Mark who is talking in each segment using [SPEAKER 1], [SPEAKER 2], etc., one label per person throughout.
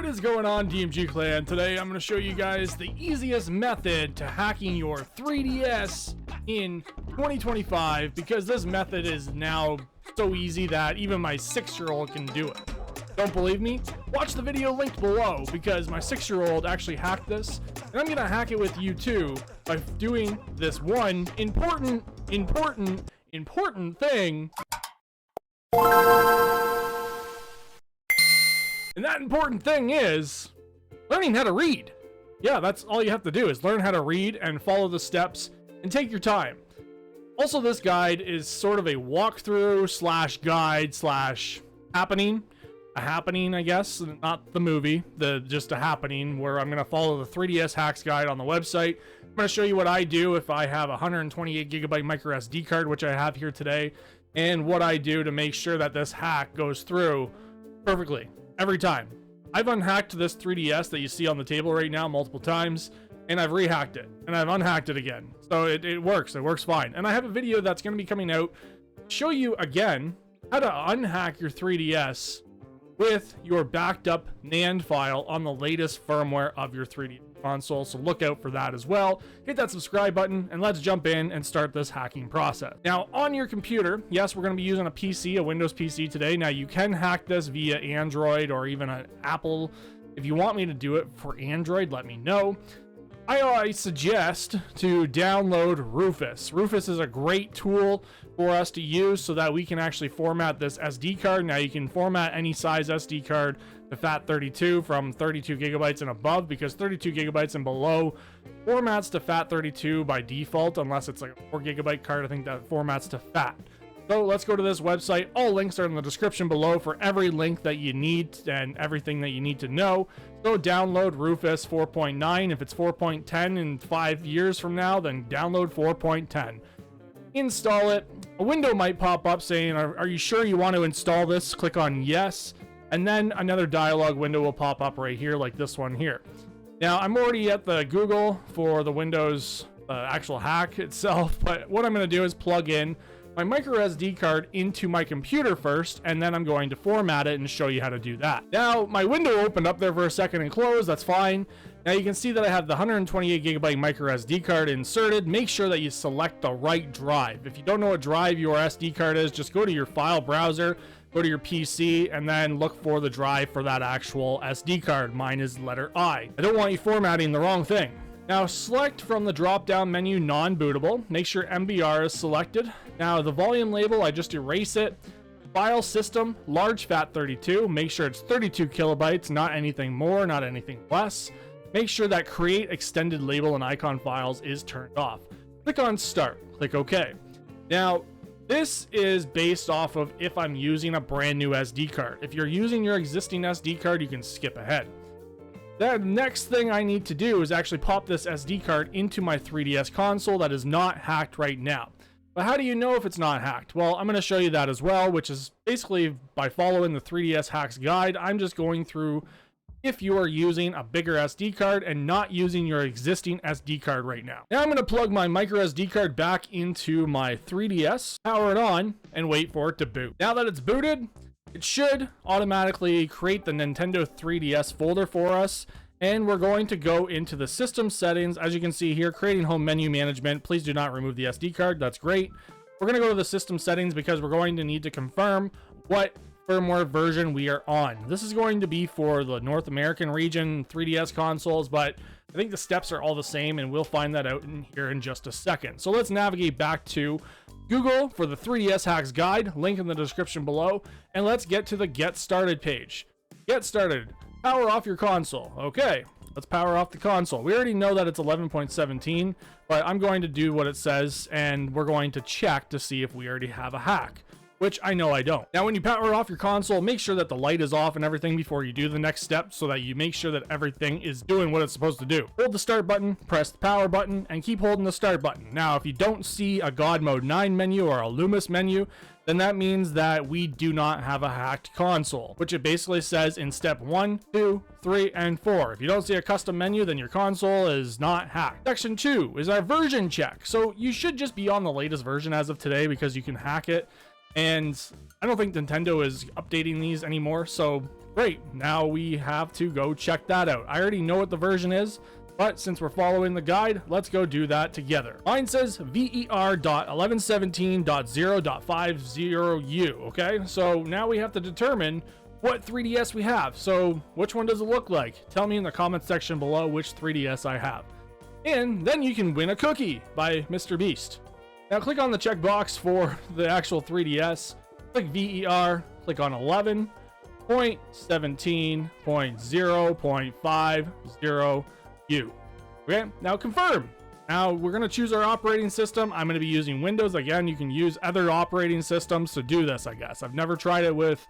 [SPEAKER 1] What is going on, DMG Clan? Today I'm going to show you guys the easiest method to hacking your 3DS in 2025, because this method is now so easy that even my 6-year-old can do it. Don't believe me? Watch the video linked below, because my 6-year-old actually hacked this, and I'm going to hack it with you too by doing this one important thing. And that important thing is learning how to read. Yeah, that's all you have to do is learn how to read and follow the steps and take your time. Also, this guide is sort of a walkthrough slash guide slash happening. A happening, I guess, not the movie, just a happening where I'm going to follow the 3DS hacks guide on the website. I'm going to show you what I do if I have a 128 gigabyte micro SD card, which I have here today, and what I do to make sure that this hack goes through perfectly every time. I've unhacked this 3DS that you see on the table right now multiple times, and I've rehacked it, and I've unhacked it again. So it works fine. And I have a video that's going to be coming out to show you again how to unhack your 3DS with your backed up NAND file on the latest firmware of your 3DS console. So look out for that as well. Hit that subscribe button and let's jump in and start this hacking process. Now, on your computer, yes, we're going to be using a PC, a Windows PC today. Now, you can hack this via Android or even an Apple. If you want me to do it for Android, let me know. I suggest to download Rufus. Rufus is a great tool for us to use so that we can actually format this SD card. Now, you can format any size SD card to FAT32 from 32 gigabytes and above, because 32 gigabytes and below formats to FAT32 by default, unless it's like a 4 gigabyte card. I think that formats to FAT. So let's go to this website. All links are in the description below for every link that you need and everything that you need to know. So download Rufus 4.9. If it's 4.10 in 5 years from now, then download 4.10. Install it. A window might pop up saying, are you sure you want to install this? Click on yes. And then another dialog window will pop up right here, like this one here. Now, I'm already at the Google for the Windows actual hack itself, but what I'm going to do is plug in my micro SD card into my computer first, and then I'm going to format it and show you how to do that. Now, my window opened up there for a second and closed. That's fine. Now you can see that I have the 128 gigabyte micro SD card inserted. Make sure that you select the right drive. If you don't know what drive your SD card is, just go to your file browser, go to your PC, and then look for the drive for that actual SD card. Mine is letter I. I don't want you formatting the wrong thing. Now, select from the drop-down menu non-bootable. Make sure MBR is selected. Now, the volume label, I just erase it. File system, large FAT32. Make sure it's 32 kilobytes, not anything more, not anything less. Make sure that create extended label and icon files is turned off. Click on start. Click OK. Now, this is based off of if I'm using a brand new SD card. If you're using your existing SD card, you can skip ahead. The next thing I need to do is actually pop this SD card into my 3DS console that is not hacked right now. But how do you know if it's not hacked? Well, I'm going to show you that as well, which is basically by following the 3DS hacks guide. I'm just going through if you are using a bigger SD card and not using your existing SD card right now. Now I'm going to plug my micro SD card back into my 3DS, power it on, and wait for it to boot. Now that it's booted, it should automatically create the Nintendo 3DS folder for us, and we're going to go into the system settings. As you can see here, creating home menu management. Please do not remove the SD card. That's great. We're going to go to the system settings because we're going to need to confirm what firmware version we are on. This is going to be for the North American region 3DS consoles, but I think the steps are all the same, and we'll find that out in here in just a second. So let's navigate back to Google for the 3DS hacks guide, link in the description below, and let's get to the get started page. Get started. Power off your console. Okay, let's power off the console. We already know that it's 11.17, but I'm going to do what it says, and we're going to check to see if we already have a hack, which I know I don't. Now, when you power off your console, make sure that the light is off and everything before you do the next step, so that you make sure that everything is doing what it's supposed to do. Hold the start button, press the power button, and keep holding the start button. Now, if you don't see a God Mode 9 menu or a Loomis menu, then that means that we do not have a hacked console, which it basically says in step 1, 2, 3, and 4. If you don't see a custom menu, then your console is not hacked. Section 2 is our version check. So you should just be on the latest version as of today, because you can hack it. And I don't think Nintendo is updating these anymore, so Great, now we have to go check that out. I already know what the version is, but since we're following the guide, let's go do that together. Mine says ver.1117.0.50u, okay? So now we have to determine what 3DS we have. So which one does it look like? Tell me in the comment section below which 3DS I have. And then you can win a cookie by Mr. Beast. Now click on the checkbox for the actual 3DS, click VER, click on 11.17.0.50u. Okay, now confirm. Now we're going to choose our operating system. I'm going to be using Windows. Again, you can use other operating systems to do this, I guess. I've never tried it with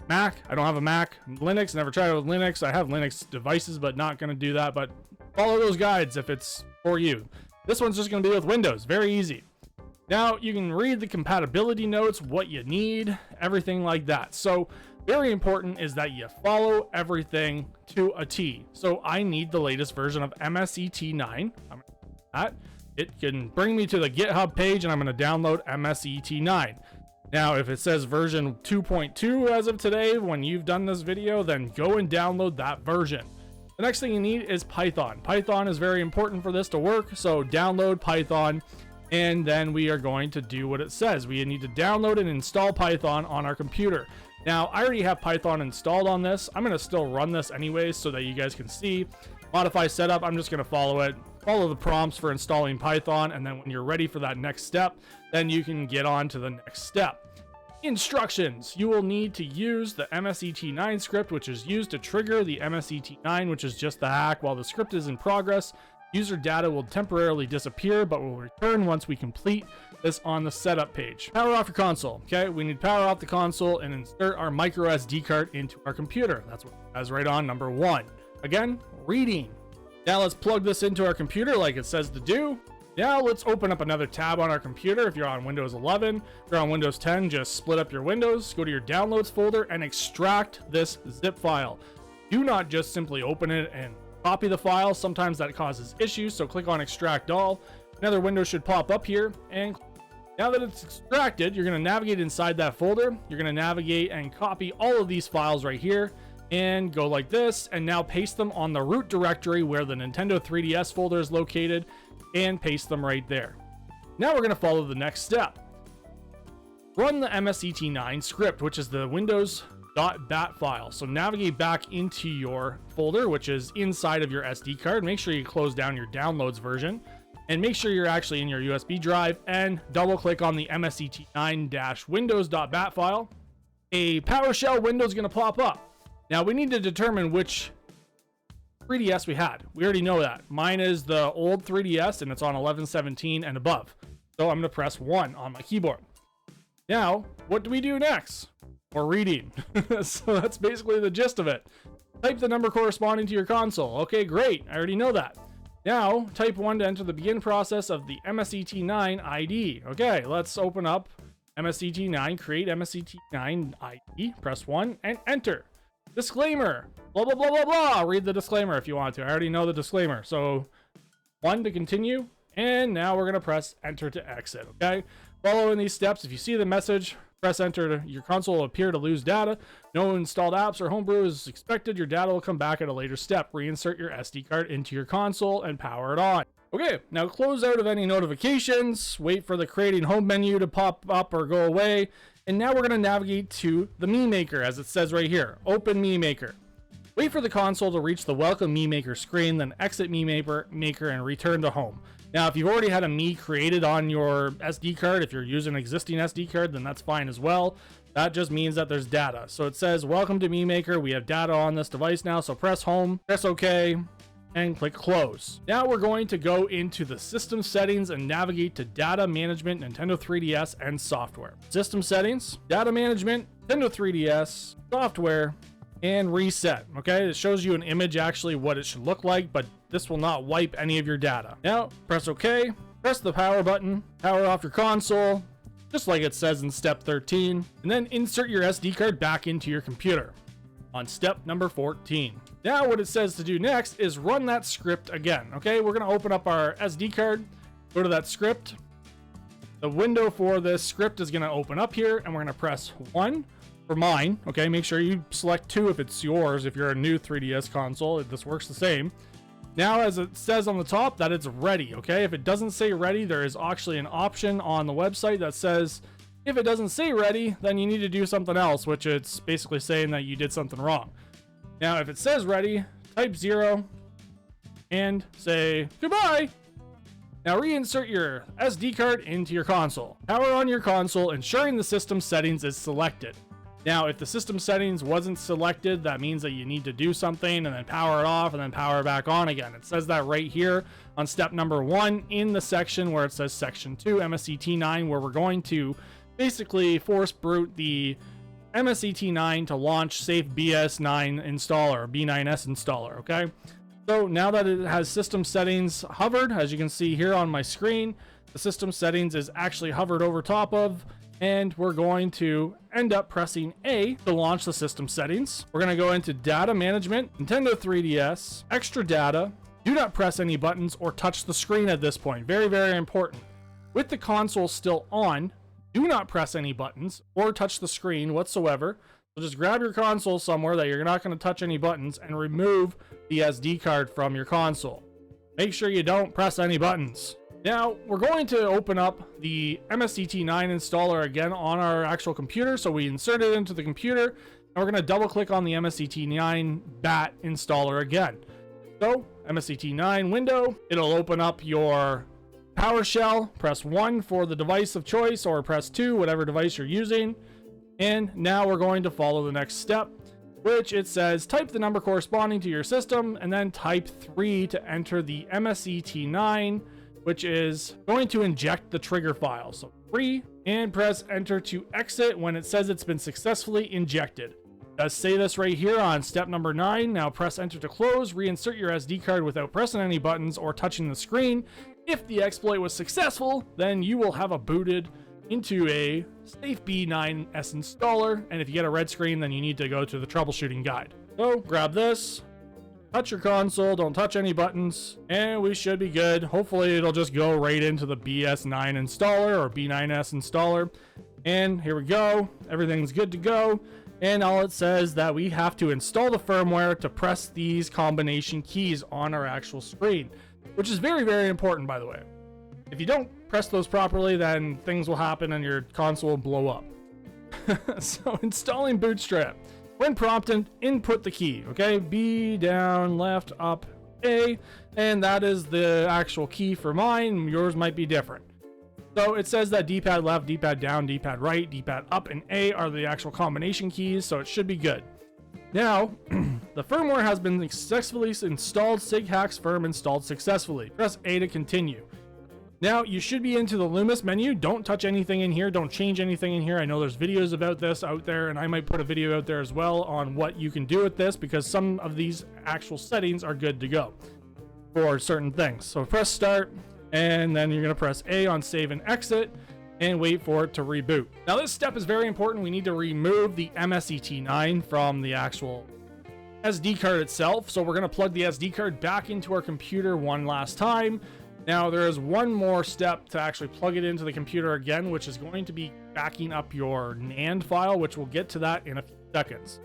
[SPEAKER 1] Mac. I don't have a Mac. Linux, never tried it with Linux. I have Linux devices, but not going to do that. But follow those guides if it's for you. This one's just going to be with Windows. Very easy. Now you can read the compatibility notes, what you need, everything like that. So very important is that you follow everything to a T. So I need the latest version of MSET9. I'm gonna do that. It can bring me to the GitHub page, and I'm going to download MSET9. Now, if it says version 2.2 as of today, when you've done this video, then go and download that version. The next thing you need is Python. Python is very important for this to work, so download Python, and then we are going to do what it says. We need to download and install Python on our computer. Now, I already have Python installed on this. I'm going to still run this anyways so that you guys can see. Modify setup, I'm just going to follow it. Follow the prompts for installing Python, and then when you're ready for that next step, then you can get on to the next step. Instructions. You will need to use the MSET9 script, which is used to trigger the MSET9, which is just the hack. While the script is in progress, user data will temporarily disappear, but will return once we complete this on the setup page. Power off your console. Okay, we need to power off the console and insert our micro SD card into our computer. That's what it says right on number 1. Again, reading. Now let's plug this into our computer like it says to do. Now let's open up another tab on our computer. If you're on Windows 11, if you're on Windows 10, just split up your windows, go to your downloads folder, and extract this zip file. Do not just simply open it and copy the file. Sometimes that causes issues, so click on extract all. Another window should pop up here, and now that it's extracted, you're going to navigate inside that folder. You're going to navigate and copy all of these files right here and go like this, and now paste them on the root directory where the Nintendo 3DS folder is located, and paste them right there. Now we're going to follow the next step. Run the MSET9 script, which is the windows.bat file. So navigate back into your folder, which is inside of your SD card. Make sure you close down your downloads version, and make sure you're actually in your USB drive, and double click on the MSET9-windows.bat file. A PowerShell window is going to pop up. Now we need to determine which 3DS we had. We already know that. Mine is the old 3DS, and it's on 1117 and above. So I'm going to press 1 on my keyboard. Now, what do we do next? We're reading. So that's basically the gist of it. Type the number corresponding to your console. Okay, great. I already know that. Now, type 1 to enter the begin process of the MSET9 ID. Okay, let's open up MSET9, create MSET9 ID, press 1, and enter. Disclaimer, blah, blah, blah, blah, blah. Read the disclaimer if you want to. I already know the disclaimer. So 1 to continue, and now we're going to press enter to exit, okay? Following these steps, if you see the message, press enter. Your console will appear to lose data. No installed apps or homebrew is expected. Your data will come back at a later step. Reinsert your SD card into your console and power it on. Okay, now close out of any notifications. Wait for the creating home menu to pop up or go away. And now we're going to navigate to the Me Maker, as it says right here. Open Me Maker. Wait for the console to reach the Welcome Me Maker screen, then exit Me Maker and return to home. Now, if you've already had a Me created on your SD card, if you're using an existing SD card, then that's fine as well. That just means that there's data. So it says, welcome to Me Maker. We have data on this device now, so press home, press OK, and click close. Now we're going to go into the system settings and navigate to data management, Nintendo 3DS, and software. System settings, data management, Nintendo 3DS, software, and reset. Okay, it shows you an image actually what it should look like, but this will not wipe any of your data. Now press OK, press the power button, power off your console, just like it says in step 13, and then insert your SD card back into your computer on step number 14. Now what it says to do next is run that script again. Okay, we're going to open up our SD card, go to that script. The window for this script is going to open up here, and we're going to press 1 for mine. Okay, make sure you select 2 if it's yours. If you're a new 3DS console, this works the same. Now, as it says on the top, that it's ready. Okay, if it doesn't say ready, there is actually an option on the website that says if it doesn't say ready, then you need to do something else, which it's basically saying that you did something wrong. Now, if it says ready, type 0 and say goodbye. Now reinsert your SD card into your console. Power on your console, ensuring the system settings is selected. Now, if the system settings wasn't selected, that means that you need to do something and then power it off and then power it back on again. It says that right here on step number 1 in the section where it says section 2, MSET9, where we're going to basically force brute the MSET9 to launch safe BS9 installer, B9S installer, okay? So now that it has system settings hovered, as you can see here on my screen, the system settings is actually hovered over top of, and we're going to end up pressing A to launch the system settings. We're going to go into data management, Nintendo 3DS, extra data. Do not press any buttons or touch the screen at this point. Very, very important. With the console still on, do not press any buttons or touch the screen whatsoever. So just grab your console somewhere that you're not going to touch any buttons and remove the SD card from your console. Make sure you don't press any buttons. Now, we're going to open up the MSET9 installer again on our actual computer. So we insert it into the computer, and we're going to double click on the MSET9 BAT installer again. So, MSET9 window, it'll open up your PowerShell. Press 1 for the device of choice, or press 2, whatever device you're using. And now we're going to follow the next step, which it says type the number corresponding to your system, and then type 3 to enter the MSET9, which is going to inject the trigger file. So 3, and press enter to exit when it says it's been successfully injected. It does say this right here on step number 9. Now press enter to close. Reinsert your SD card without pressing any buttons or touching the screen. If the exploit was successful, then you will have a booted into a safe B9S installer. And if you get a red screen, then you need to go to the troubleshooting guide. So grab this. Touch your console, don't touch any buttons, and we should be good. Hopefully it'll just go right into the BS9 installer or B9S installer. And here we go. Everything's good to go. And all it says that we have to install the firmware to press these combination keys on our actual screen, which is very, very important, by the way. If you don't press those properly, then things will happen and your console will blow up. So installing Bootstrap. When prompted, input the key, okay? B, down, left, up, A, and that is the actual key for mine. Yours might be different. So it says that D-pad left, D-pad down, D-pad right, D-pad up, and A are the actual combination keys, so it should be good. Now, the firmware has been successfully installed. SIGHACKS firm installed successfully. Press A to continue. Now, you should be into the Loomis menu. Don't touch anything in here. Don't change anything in here. I know there's videos about this out there, and I might put a video out there as well on what you can do with this, because some of these actual settings are good to go for certain things. So press start, and then you're going to press A on save and exit, and wait for it to reboot. Now, this step is very important. We need to remove the MSET9 from the actual SD card itself. So we're going to plug the SD card back into our computer one last time. Now, there is one more step to actually plug it into the computer again, which is going to be backing up your NAND file, which we'll get to that in a few seconds.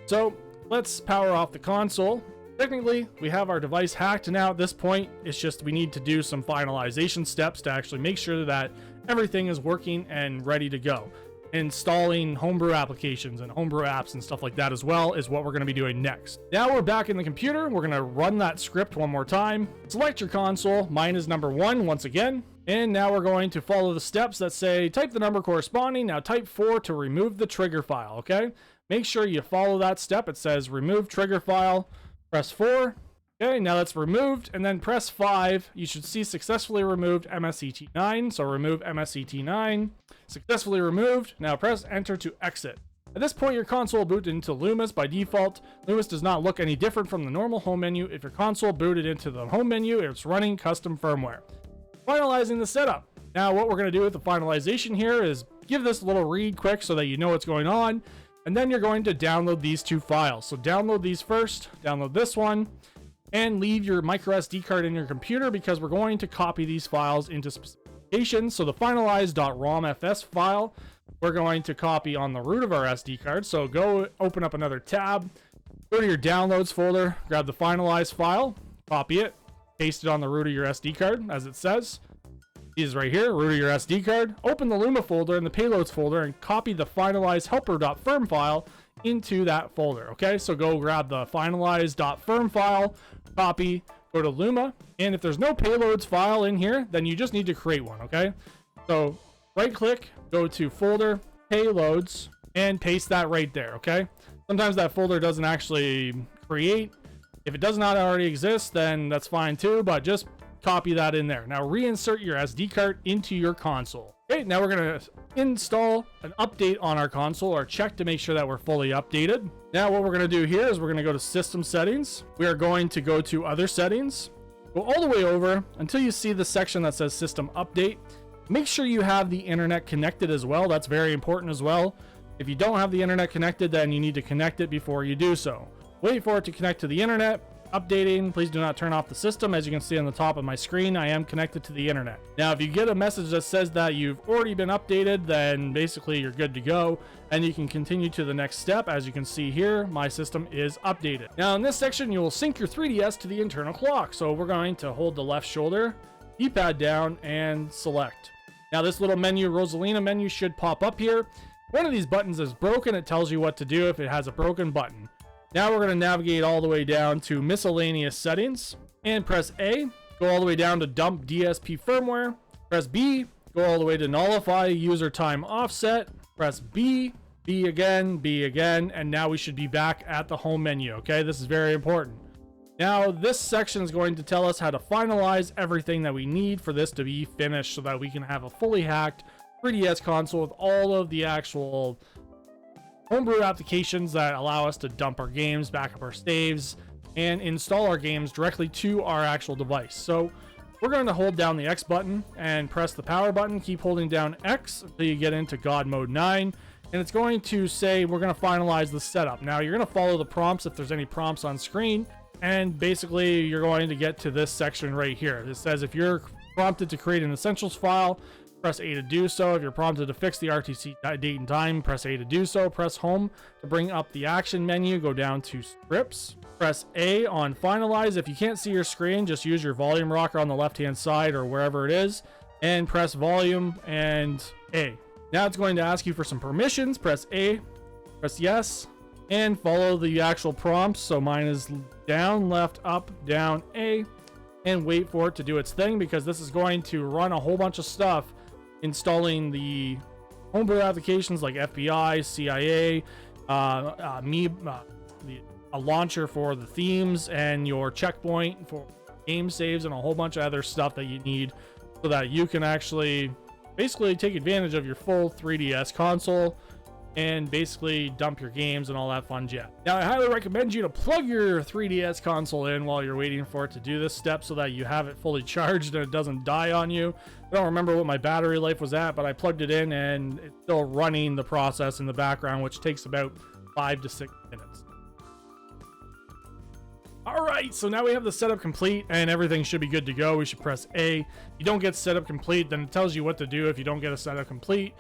[SPEAKER 1] So let's power off the console. Technically, we have our device hacked. Now at this point, it's just we need to do some finalization steps to actually make sure that everything is working and ready to go. Installing homebrew applications and homebrew apps and stuff like that as well is what we're going to be doing next. Now we're back in the computer. We're going to run that script one more time. Select your console. Mine is number 1 once again. And now we're going to follow the steps that say type the number corresponding. Now type 4 to remove the trigger file, okay? Make sure you follow that step. It says remove trigger file. Press 4. Okay, now that's removed, and then press 5. You should see successfully removed MSET9. So remove MSET9. Successfully removed. Now press enter to exit. At this point, your console booted into Loomis by default. Loomis does not look any different from the normal home menu. If your console booted into the home menu, it's running custom firmware. Finalizing the setup. Now what we're going to do with the finalization here is give this a little read quick so that you know what's going on. And then you're going to download these 2 files. So download these first, download this one, and leave your micro SD card in your computer because we're going to copy these files into specifications. So the finalized.romfs file, we're going to copy on the root of our SD card. So go open up another tab, go to your downloads folder, grab the finalized file, copy it, paste it on the root of your SD card as it says. Is right here, root of your SD card. Open the Luma folder in the payloads folder and copy the finalized helper.firm file into that folder. Okay, so go grab the finalized.firm file, copy, go to Luma, and if there's no payloads file in here, then you just need to create one. Okay, so right click, go to folder, payloads, and paste that right there. Okay, sometimes that folder doesn't actually create. If it does not already exist, then that's fine too, but just copy that in there. Now reinsert your SD card into your console. Okay, now we're going to install an update on our console, or check to make sure that we're fully updated. Now what we're going to do here is we're going to go to system settings. We are going to go to other settings, go all the way over until you see the section that says system update. Make sure you have the internet connected as well. That's very important as well. If you don't have the internet connected, then you need to connect it before you do so. Wait for it to connect to the internet. Updating. Please do not turn off the system. As you can see on the top of my screen, I am connected to the internet. Now, if you get a message that says that you've already been updated, then basically you're good to go, and you can continue to the next step. As you can see here, my system is updated. Now, in this section, you will sync your 3DS to the internal clock. So we're going to hold the left shoulder, D-pad down, and select. Now, this little menu, Rosalina menu, should pop up here. One of these buttons is broken. It tells you what to do if it has a broken button. Now we're going to navigate all the way down to miscellaneous settings and press A. Go all the way down to dump DSP firmware. Press B. Go all the way to nullify user time offset. Press B. B again, and now we should be back at the home menu. Okay, this is very important. Now this section is going to tell us how to finalize everything that we need for this to be finished so that we can have a fully hacked 3DS console with all of the actual homebrew applications that allow us to dump our games, back up our saves, and install our games directly to our actual device. So we're going to hold down the X button and press the power button. Keep holding down X until you get into God Mode 9. And it's going to say we're going to finalize the setup. Now you're going to follow the prompts if there's any prompts on screen. And basically you're going to get to this section right here. It says if you're prompted to create an essentials file, press A to do so. If you're prompted to fix the RTC date and time, press A to do so. Press home to bring up the action menu. Go down to scripts. Press A on finalize. If you can't see your screen, just use your volume rocker on the left hand side or wherever it is and press volume and A. Now it's going to ask you for some permissions. Press A, press yes, and follow the actual prompts. So mine is down, left, up, down, A, and wait for it to do its thing, because this is going to run a whole bunch of stuff installing the homebrew applications like FBI, CIA, a launcher for the themes, and your checkpoint for game saves, and a whole bunch of other stuff that you need so that you can actually basically take advantage of your full 3DS console and basically dump your games and all that fun jazz. Now, I highly recommend you to plug your 3DS console in while you're waiting for it to do this step so that you have it fully charged and it doesn't die on you. I don't remember what my battery life was at, but I plugged it in and it's still running the process in the background, which takes about 5 to 6 minutes. All right, so now we have the setup complete and everything should be good to go. We should press A. If you don't get setup complete, then it tells you what to do if you don't get a setup complete.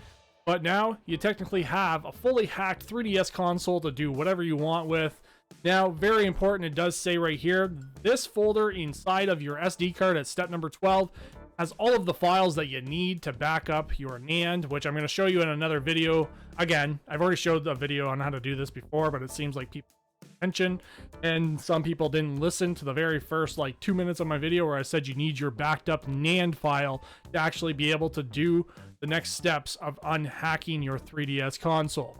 [SPEAKER 1] But now you technically have a fully hacked 3DS console to do whatever you want with. Now, very important, it does say right here, this folder inside of your SD card at step number 12 has all of the files that you need to back up your NAND, which I'm going to show you in another video. Again, I've already showed a video on how to do this before, but it seems like people attention, and some people didn't listen to the very first like 2 minutes of my video where I said you need your backed up NAND file to actually be able to do the next steps of unhacking your 3DS console.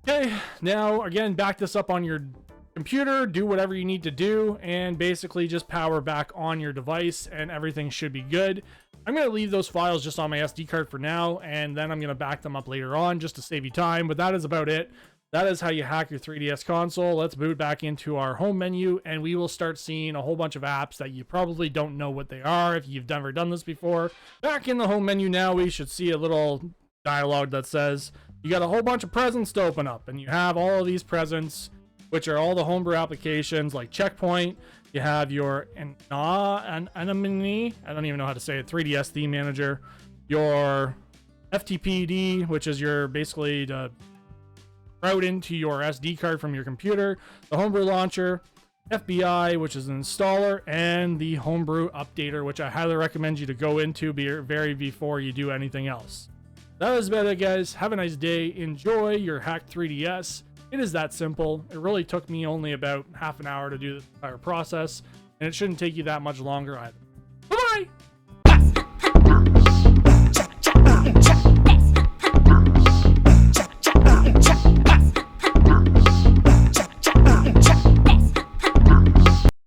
[SPEAKER 1] Okay, now again, back this up on your computer, do whatever you need to do, and basically just power back on your device and everything should be good. I'm going to leave those files just on my SD card for now, and then I'm going to back them up later on just to save you time, but that is about it. That is how you hack your 3DS console. Let's boot back into our home menu and we will start seeing a whole bunch of apps that you probably don't know what they are if you've never done this before. Back in the home menu now, we should see a little dialogue that says you got a whole bunch of presents to open up, and you have all of these presents, which are all the homebrew applications like Checkpoint. You have your Anemone, I don't even know how to say it, 3DS Theme Manager, your FTPD, which is your basically the route into your SD card from your computer, the Homebrew Launcher, FBI, which is an installer, and the Homebrew Updater, which I highly recommend you to go into before you do anything else. That was about it, guys. Have a nice day. Enjoy your hacked 3DS. It is that simple. It really took me only about half an hour to do the entire process, and it shouldn't take you that much longer either.